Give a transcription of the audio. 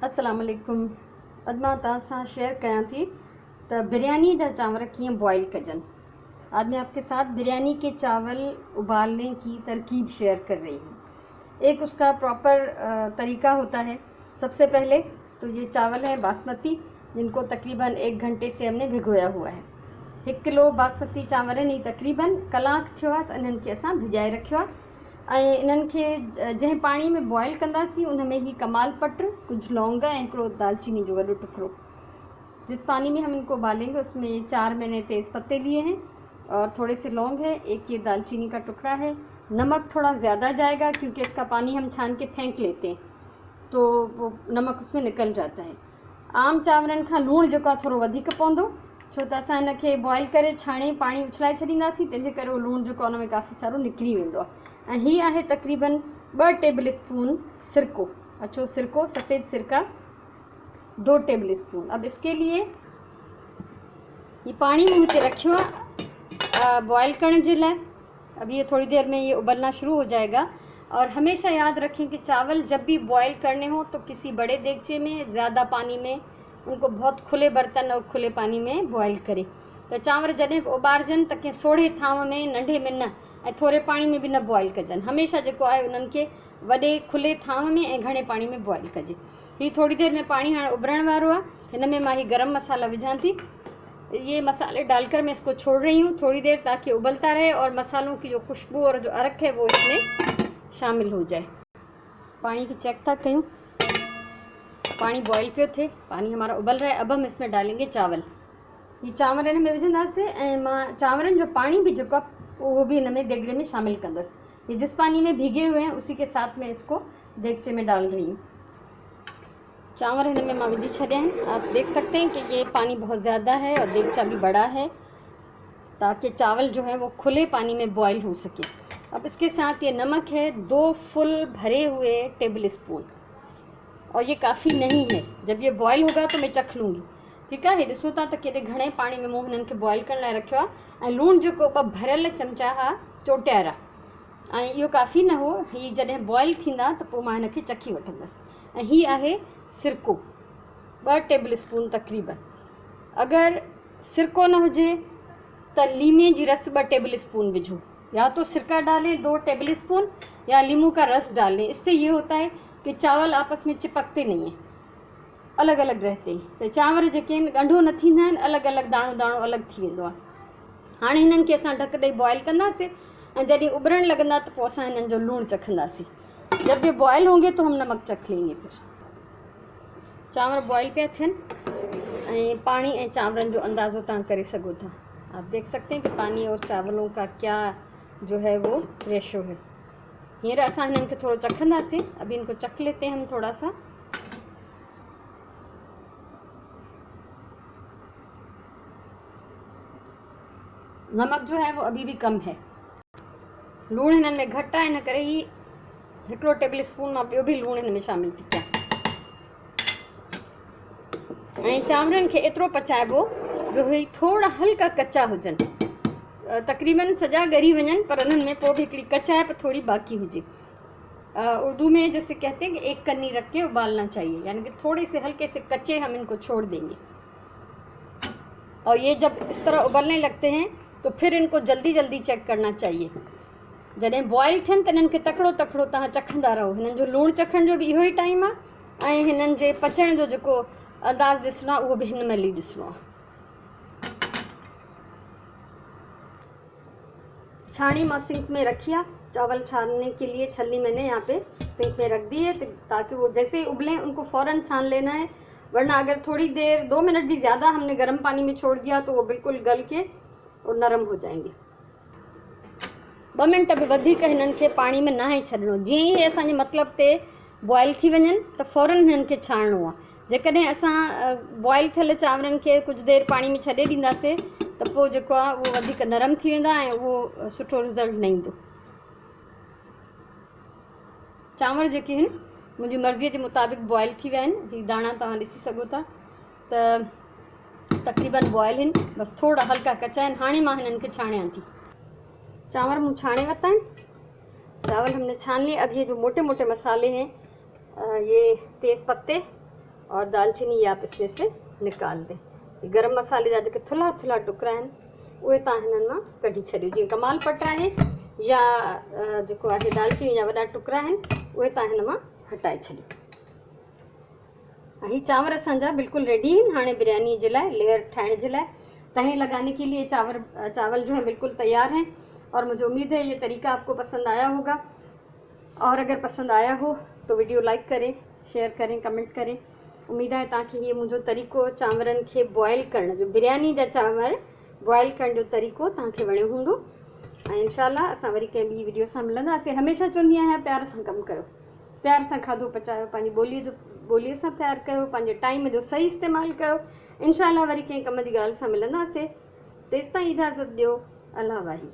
अस्सलाम वालेकुम। अॼु मां तव्हां सां शेयर कयां थी त बिरयानी जा चावल कीअं बॉयल कजन। आज मैं आपके साथ बिरयानी के चावल उबालने की तरकीब शेयर कर रही हूँ। एक उसका प्रॉपर तरीका होता है। सबसे पहले तो ये चावल है बासमती, जिनको तकरीबन 1 घंटे से हमने भिगोया हुआ है। 1 किलो बासमती चांवर नहीं तकरीबन कलाक थियो आहे त इन्हनि खे असां भिजाए रखियो आहे। इन्हनि खे जंहिं पाणी में बॉयल कंदासीं उन में ही कमाल पट, कुछ लौंग ऐं हिकिड़ो दालचीनी जो वॾो टुकड़ो। जिस पानी में हम इनको उबालेंगे उसमें 4 मैंने तेज़ पत्ते लिए हैं और थोड़े से लौंग है, एक ये दालचीनी का टुकड़ा है। नमक थोड़ा ज़्यादा जाएगा क्योंकि इसका पानी हम छान के फेंक लेते हैं तो वो नमक उसमें निकल जाता है। आम चांवरनि खां लूणु जेको आहे थोरो वधीक पवंदो, छो त असां हिनखे बॉयल करे छाणे पाणी उछलाए छॾींदासीं, तंहिंजे करे उहो लूणु जेको आहे उन में काफ़ी सारो निकिरी वेंदो आहे। ऐं हीअ आहे तकरीबन 2 टेबल स्पून सिरको, अछो सिरको, सफ़ेद सिरका 2 टेबल स्पून। अब इसके लिए ये पानी में मुझे रखियो है बॉयल करने के लिए। अब ये थोड़ी देर में ये उबलना शुरू हो जाएगा। और हमेशा याद रखें कि चावल जब भी बॉयल करने हो तो किसी बड़े देगचे में ज़्यादा पानी में उनको बहुत खुले बर्तन और खुले पानी में बॉयल करें। तो चांवर जॾहिं उबारजन त कंहिं सोढ़े थांव में, नंढे में न, ऐं थोरे पाणी में भी न बॉयल कजन। हमेशा जेको आहे उन्हनि खे वॾे खुले थांव में ऐं घणे पाणी में बॉयल कजे। हीअ थोड़ी देर में पानी हाणे उबरण वारो आहे। हिन में मां ही गरम मसाला विझां थी। ये मसाले डालकर मैं इसको छोड़ रही हूँ थोड़ी देर ताकि उबलता रहे और मसालों की जो खुशबू और जो अरक है वो इसमें शामिल हो जाए। पानी की चेक था कयूं, पानी बॉयल पियो थे, पानी हमारा उबल रहा है। अब हम इसमें डालेंगे चावल। ये चांवर इन में विझंदासीं ऐं मां चांवरनि जो पानी भी जेको आहे वो भी इनमें देगड़े में शामिल कंदसि। ये जिस पानी में भीगे हुए हैं उसी के साथ में इसको देगचे में डाल रही हूँ। चावल इनमें मां विझी छॾिया हैं। आप देख सकते हैं कि ये पानी बहुत ज़्यादा है और देगचा भी बड़ा है ताकि चावल जो है वो खुले पानी में बॉयल हो सके। अब इसके साथ ये नमक है 2 फुल भरे हुए टेबल स्पून, और ये काफ़ी नहीं है। जब ये बॉयल होगा तो मैं चख लूँगी, ठीक है। ॾिसो था त केॾे घणे पानी में मूं हिननि खे बॉयल करण लाइ रखियो आहे। ऐं लूणु जेको 2 भरियल चमचा हा चोटियारा, ऐं इहो काफ़ी न हो। हीअ जॾहिं बॉयल थींदा त पोइ मां हिनखे चखी वठंदसि। ऐं हीअ आहे सिरको 2 टेबल स्पून तक़रीबन। अगर सिरको न हुजे त लीमे जी रस 2 टेबल स्पून विझो, या तो सिरका डालें 2 टेबल स्पून या नींबू का रस डालें। इससे ये होता है कि चावल आपस में चिपकते नहीं हैं, अलग अलग रहते हैं। तो चांवर जेके आहिनि ॻंढो न थींदा आहिनि, अलग अलग दाणो दाणो अलग थी वेंदो आहे। हाणे हिननि खे असां ढक ॾेई बॉयल कंदासीं ऐं जॾहिं उबरण लॻंदा त पोइ असां हिननि जो लूणु चखंदासीं। जब ये बॉयल होंगे तो हम नमक चख लेंगे। फिर चांवर बॉयल पिया थियनि ऐं पानी ऐं चांवरनि जो अंदाज़ो तव्हां करे सघो था। आप देख सकते हैं कि पानी और चावलों का क्या जो है वो रेशो है। हींअर असां हिननि खे थोरो चखंदासीं। अभी इनको चख लेते हैं हम थोड़ा सा। नमक जो है वो अभी भी कम है, लूणु हिननि में घटि आहे, इन करे ही 1 टेबल स्पून मां ॿियो बि लूणु हिन में शामिल थी कयां। ऐं चांवरनि खे एतिरो पचाइबो जो ही थोड़ा हल्का कच्चा हुजनि, तकरीबन सॼा ॻरी वञनि, पर उन्हनि में पोइ बि हिकिड़ी कचाइप थोड़ी बाकी हुजे। उर्दू में जैसे कहते हैं कि 1 कन्नी रख के उबालना चाहिए, यानी कि थोड़े से हल्के से कच्चे हम इनको छोड़ देंगे। और ये जब इस तरह उबलने लगते हैं तो फिर इनको जल्दी जल्दी चेक करना चाहिए। जॾहिं बॉयल थियनि त इन्हनि खे तकिड़ो तकिड़ो तव्हां चखंदा रहो। हिननि जो लूणु चखण जो भी इहो ई टाइम आहे ऐं हिननि जे पचण जो जेको अंदाज़ ॾिसणो आहे उहो भी हिन महिल ई ॾिसणो आहे। छाणी मां सिंक में रखी है। चावल छानने के लिए छलनी मैंने यहाँ पे सिंक में रख दी है ताकि वो जैसे ही उबलें उनको फ़ौरन छान लेना है, वरना अगर थोड़ी देर 2 मिनट भी ज़्यादा हमने गर्म पानी में छोड़ दिया तो वो बिल्कुल गल के और नरम हो जाएंगे। 2 मिनट भी वधीक हिननि खे पानी में ना ही छॾिणो। जीअं ई असांजे मतिलब ते बॉयल थी वञनि त फ़ौरन हिननि खे छाणिणो आहे। जेकॾहिं असां बॉयल थियल चांवरनि खे कुछ देर पानी में छॾे ॾींदासीं त पोइ जेको आहे उहो वधीक नरम थी वेंदा ऐं उहो सुठो रिज़ल्ट न ईंदो। चांवर जेके आहिनि मुंहिंजी मर्ज़ीअ जे मुताबिक़ बॉयल थी विया आहिनि। हीअ दाणा तव्हां ॾिसी सघो था त तकरीबन बॉयल आहिनि, बस थोड़ा हल्का कच्चा आहिनि। हाणे मां हिननि खे छाणियां थी। चांवर मूं छाणे वरिता आहिनि, चावल हमने छान लिए। अब ये जो मोटे मोटे मसाले हैं, ये तेज़ पत्ते और दालचीनी आप इसमें से निकाल दें। गरम मसाले जा जेके थुल्हा थुल्हा टुकड़ा आहिनि उहे तव्हां हिननि मां कढी छॾियो। जीअं कमाल पट आहे या जेको आहे दालचीनी जा वॾा टुकड़ा आहिनि उहे तव्हां हिन मां हटाए छॾियो। ही चांवर असांजा बिल्कुल रेडी आहिनि हाणे बिरयानी जे लाइ लेयर ठाहिण जे लाइ। तहे लगाने के लिए चावल जो है बिल्कुल तैयार हैं और मुझे उम्मीद है ये तरीका आपको पसंद आया होगा। और अगर पसंद आया हो तो वीडियो लाइक करें, शेयर करें, कमेंट करें। उम्मीद है तव्हांखे ये मुंहिंजो तरीक़ो चांवरनि खे बॉयल करण जो, बिरयानी जा चांवर बॉयल करण जो तरीक़ो तव्हांखे वणियो हूंदो। ऐं इंशाल्लाह असां वरी कंहिं ॿी वीडियो सां मिलंदासीं। हमेशह चवंदी आहियां प्यार सां कमु कयो, प्यार सां खाधो पचायो, पंहिंजी ॿोलीअ सां प्यार कयो, पंहिंजे टाइम जो सही इस्तेमालु कयो। इंशाल्लाह वरी कंहिं कम जी ॻाल्हि सां मिलंदासीं। तेसिताईं इजाज़त ॾियो। अल्लाह वाही।